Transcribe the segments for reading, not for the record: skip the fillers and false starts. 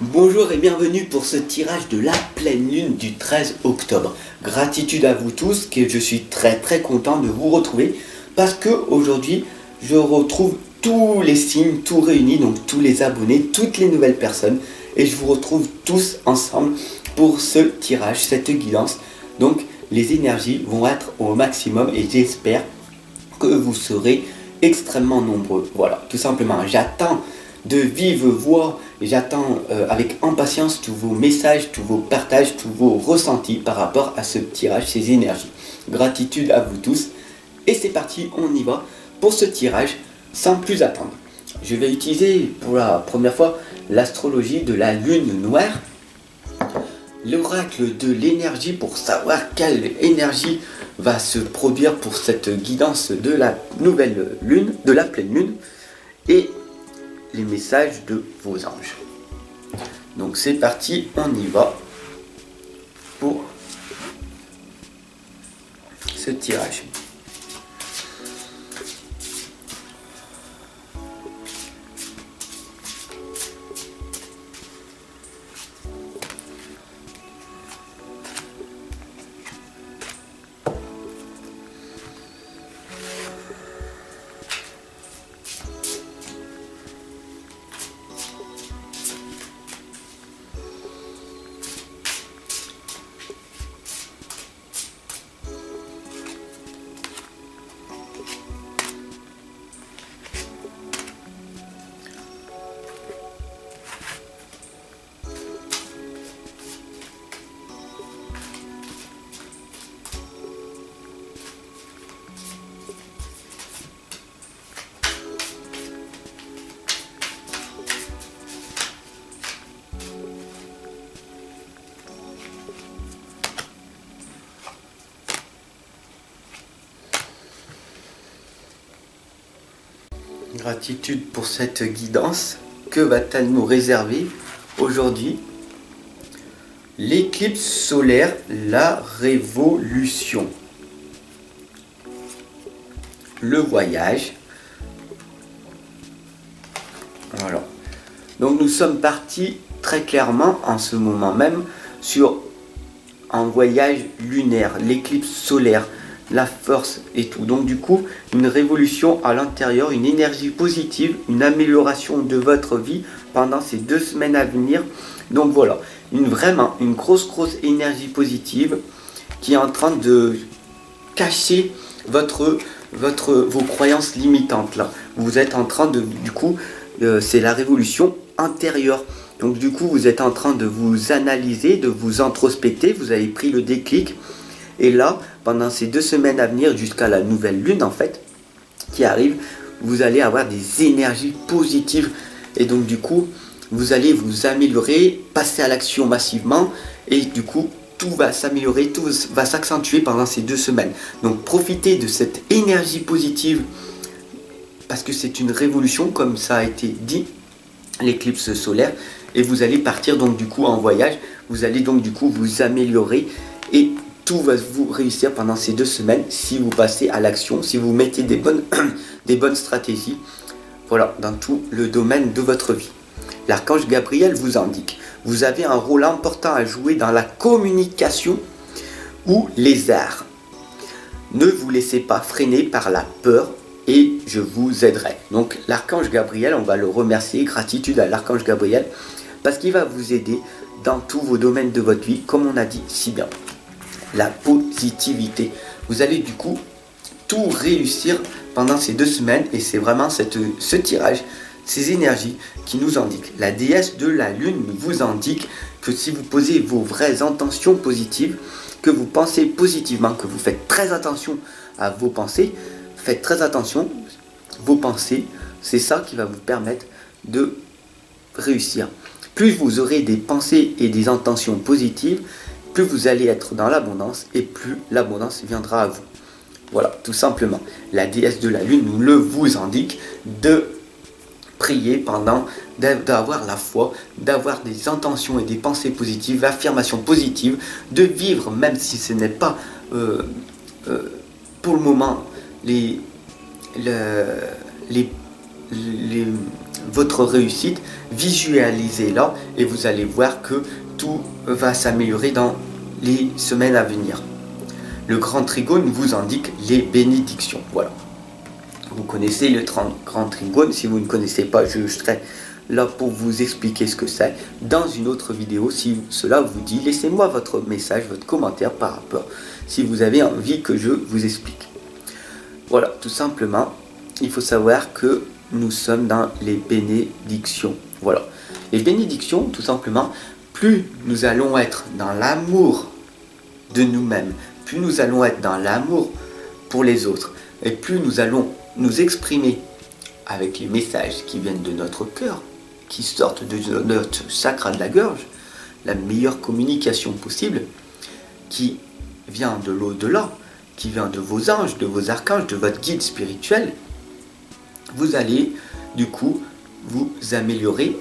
Bonjour et bienvenue pour ce tirage de la pleine lune du 13 octobre. Gratitude à vous tous, que je suis très content de vous retrouver parce que aujourd'hui je retrouve tous les signes, tout réunis, donc tous les abonnés, toutes les nouvelles personnes et je vous retrouve tous ensemble pour ce tirage, cette guidance. Donc les énergies vont être au maximum et j'espère que vous serez extrêmement nombreux. Voilà, tout simplement, j'attends de vive voix, j'attends avec impatience tous vos messages, tous vos partages, tous vos ressentis par rapport à ce tirage, ces énergies. Gratitude à vous tous. Et c'est parti, on y va pour ce tirage sans plus attendre. Je vais utiliser pour la première fois l'astrologie de la lune noire, l'oracle de l'énergie pour savoir quelle énergie va se produire pour cette guidance de la nouvelle lune, de la pleine lune, et les messages de vos anges. Donc c'est parti, on y va pour ce tirage. Gratitude pour cette guidance. Que va-t-elle nous réserver aujourd'hui? L'éclipse solaire, la révolution, le voyage. Voilà. Donc nous sommes partis très clairement en ce moment même sur un voyage lunaire, l'éclipse solaire, la force et tout. Donc du coup, une révolution à l'intérieur, une énergie positive, une amélioration de votre vie pendant ces 2 semaines à venir. Donc voilà, vraiment une grosse énergie positive qui est en train de cacher vos croyances limitantes là. Vous êtes en train de, du coup, c'est la révolution intérieure. Donc du coup, vous êtes en train de vous analyser, de vous introspecter, vous avez pris le déclic. Et là, pendant ces 2 semaines à venir, jusqu'à la nouvelle lune en fait, qui arrive, vous allez avoir des énergies positives. Et donc du coup, vous allez vous améliorer, passer à l'action massivement. Et du coup, tout va s'améliorer, tout va s'accentuer pendant ces 2 semaines. Donc profitez de cette énergie positive, parce que c'est une révolution, comme ça a été dit, l'éclipse solaire. Et vous allez partir donc du coup en voyage. Vous allez donc du coup vous améliorer. Et tout va vous réussir pendant ces 2 semaines si vous passez à l'action, si vous mettez des bonnes stratégies, voilà, dans tout le domaine de votre vie. L'archange Gabriel vous indique, vous avez un rôle important à jouer dans la communication ou les arts. Ne vous laissez pas freiner par la peur et je vous aiderai. Donc l'archange Gabriel, on va le remercier, gratitude à l'archange Gabriel, parce qu'il va vous aider dans tous vos domaines de votre vie, comme on a dit si bien. La positivité. Vous allez du coup tout réussir pendant ces 2 semaines et c'est vraiment ce tirage, ces énergies qui nous indiquent. La déesse de la lune vous indique que si vous posez vos vraies intentions positives, que vous pensez positivement, que vous faites très attention à vos pensées, faites très attention, vos pensées, c'est ça qui va vous permettre de réussir. Plus vous aurez des pensées et des intentions positives, plus vous allez être dans l'abondance et plus l'abondance viendra à vous. Voilà, tout simplement. La déesse de la lune nous le vous indique de prier pendant, d'avoir la foi, d'avoir des intentions et des pensées positives, affirmations positives, de vivre même si ce n'est pas pour le moment les votre réussite, visualisez-la et vous allez voir que tout va s'améliorer dans les semaines à venir. Le grand trigone vous indique les bénédictions. Voilà. Vous connaissez le grand trigone. Si vous ne connaissez pas, je serai là pour vous expliquer ce que c'est dans une autre vidéo. Si cela vous dit, laissez-moi votre message, votre commentaire par rapport, si vous avez envie que je vous explique. Voilà, tout simplement, il faut savoir que nous sommes dans les bénédictions. Voilà. Les bénédictions, tout simplement, plus nous allons être dans l'amour de nous-mêmes, plus nous allons être dans l'amour pour les autres, et plus nous allons nous exprimer avec les messages qui viennent de notre cœur, qui sortent de notre chakra de la gorge, la meilleure communication possible, qui vient de l'au-delà, qui vient de vos anges, de vos archanges, de votre guide spirituel, vous allez du coup vous améliorer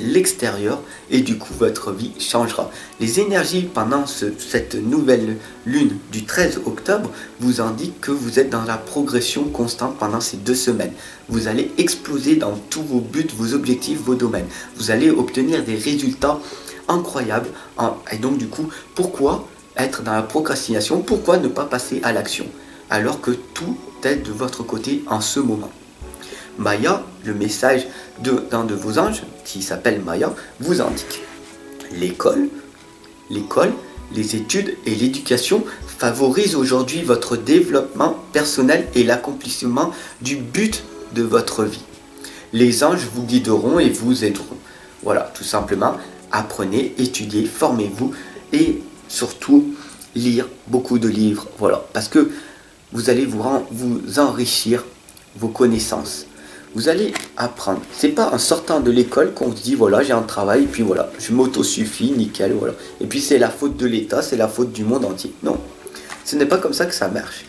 l'extérieur et du coup votre vie changera. Les énergies pendant cette nouvelle lune du 13 octobre vous indiquent que vous êtes dans la progression constante pendant ces 2 semaines. Vous allez exploser dans tous vos buts, vos objectifs, vos domaines. Vous allez obtenir des résultats incroyables. Et donc du coup, pourquoi être dans la procrastination? Pourquoi ne pas passer à l'action alors que tout est de votre côté en ce moment? Maya, le message d'un de vos anges, qui s'appelle Maya, vous indique: l'école, les études et l'éducation favorisent aujourd'hui votre développement personnel et l'accomplissement du but de votre vie. Les anges vous guideront et vous aideront. Voilà, tout simplement, apprenez, étudiez, formez-vous et surtout lire beaucoup de livres. Voilà, parce que vous allez vous enrichir vos connaissances. Vous allez apprendre. C'est pas en sortant de l'école qu'on se dit voilà, j'ai un travail et puis voilà, je m'autosuffis, nickel, voilà. Et puis c'est la faute de l'État, c'est la faute du monde entier. Non, ce n'est pas comme ça que ça marche.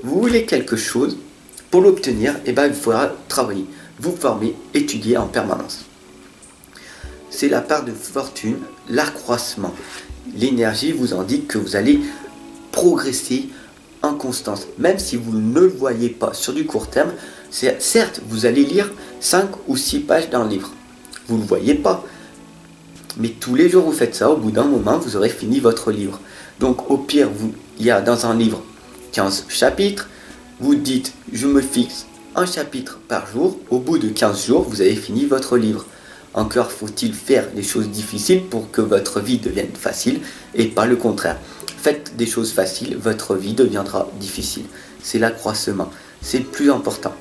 Vous voulez quelque chose, pour l'obtenir, eh ben, il faudra travailler, vous former, étudier en permanence. C'est la part de fortune, l'accroissement. L'énergie vous indique que vous allez progresser en constance, même si vous ne le voyez pas sur du court terme. Certes, vous allez lire 5 ou 6 pages d'un livre. Vous ne le voyez pas. Mais tous les jours, vous faites ça. Au bout d'un moment, vous aurez fini votre livre. Donc, au pire, il y a dans un livre 15 chapitres. Vous dites, je me fixe un chapitre par jour. Au bout de 15 jours, vous avez fini votre livre. Encore faut-il faire des choses difficiles pour que votre vie devienne facile et pas le contraire. Faites des choses faciles, votre vie deviendra difficile. C'est l'accroissement. C'est le plus important.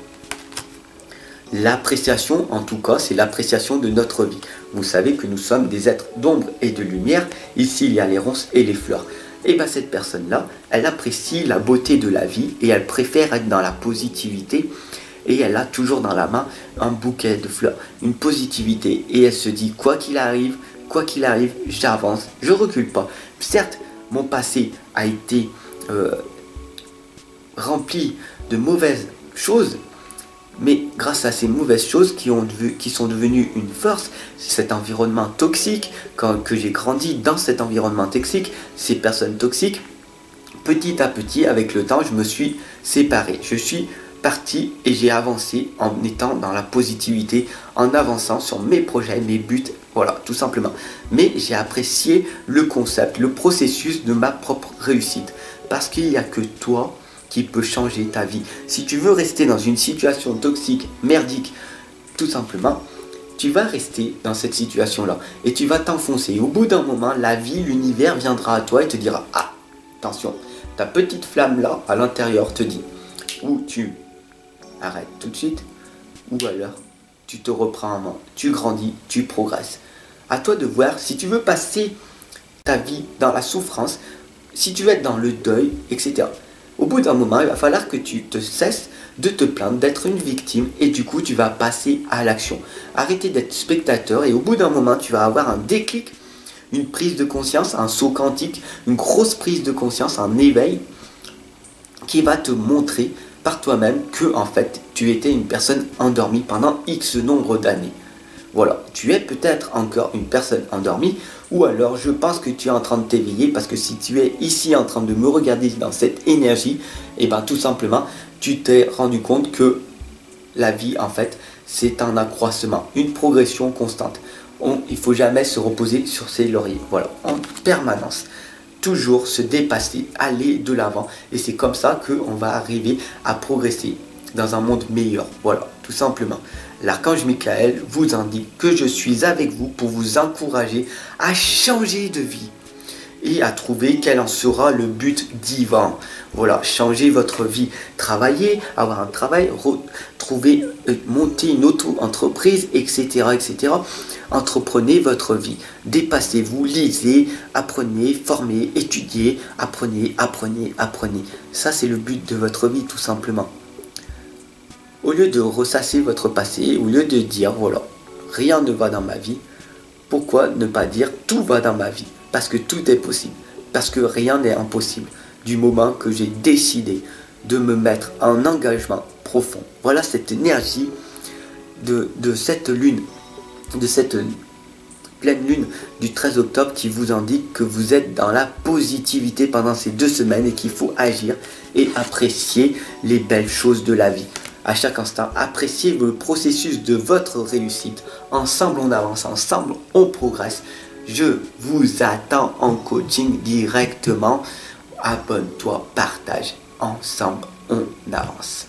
L'appréciation, en tout cas, c'est l'appréciation de notre vie. Vous savez que nous sommes des êtres d'ombre et de lumière. Ici, il y a les ronces et les fleurs. Et bien, cette personne-là, elle apprécie la beauté de la vie et elle préfère être dans la positivité. Et elle a toujours dans la main un bouquet de fleurs, une positivité. Et elle se dit, quoi qu'il arrive, j'avance, je recule pas. Certes, mon passé a été rempli de mauvaises choses, mais grâce à ces mauvaises choses qui sont devenues une force, cet environnement toxique, que j'ai grandi dans cet environnement toxique, ces personnes toxiques, petit à petit, avec le temps, je me suis séparé. Je suis parti et j'ai avancé en étant dans la positivité, en avançant sur mes projets, mes buts, voilà, tout simplement. Mais j'ai apprécié le concept, le processus de ma propre réussite, parce qu'il n'y a que toi qui peut changer ta vie. Si tu veux rester dans une situation toxique, merdique, tout simplement, tu vas rester dans cette situation-là et tu vas t'enfoncer. Et au bout d'un moment, la vie, l'univers viendra à toi et te dira: ah, attention, ta petite flamme là, à l'intérieur, te dit, ou tu arrêtes tout de suite, ou alors tu te reprends en main, tu grandis, tu progresses. À toi de voir si tu veux passer ta vie dans la souffrance, si tu veux être dans le deuil, etc. Au bout d'un moment, il va falloir que tu te cesses de te plaindre, d'être une victime, et du coup, tu vas passer à l'action. Arrêter d'être spectateur, et au bout d'un moment, tu vas avoir un déclic, une prise de conscience, un saut quantique, une grosse prise de conscience, un éveil, qui va te montrer par toi-même que, en fait, tu étais une personne endormie pendant X nombre d'années. Voilà, tu es peut-être encore une personne endormie, ou alors je pense que tu es en train de t'éveiller, parce que si tu es ici en train de me regarder dans cette énergie, et bien tout simplement, tu t'es rendu compte que La vie, en fait, c'est un accroissement, une progression constante. Il ne faut jamais se reposer sur ses lauriers. Voilà, en permanence. Toujours se dépasser, aller de l'avant. Et c'est comme ça qu'on va arriver à progresser dans un monde meilleur. Voilà, tout simplement. L'archange Michael vous indique que je suis avec vous pour vous encourager à changer de vie et à trouver quel en sera le but divin. Voilà, changer votre vie, travailler, avoir un travail, trouver, monter une auto-entreprise, etc., etc. Entreprenez votre vie, dépassez-vous, lisez, apprenez, formez, étudiez, apprenez, apprenez, apprenez. Ça, c'est le but de votre vie, tout simplement. Au lieu de ressasser votre passé, au lieu de dire, voilà, rien ne va dans ma vie, pourquoi ne pas dire tout va dans ma vie? Parce que tout est possible, parce que rien n'est impossible, du moment que j'ai décidé de me mettre en engagement profond. Voilà cette énergie de cette lune, de cette pleine lune du 13 octobre qui vous indique que vous êtes dans la positivité pendant ces 2 semaines et qu'il faut agir et apprécier les belles choses de la vie. À chaque instant, appréciez le processus de votre réussite. Ensemble, on avance, ensemble, on progresse. Je vous attends en coaching directement. Abonne-toi, partage. Ensemble, on avance.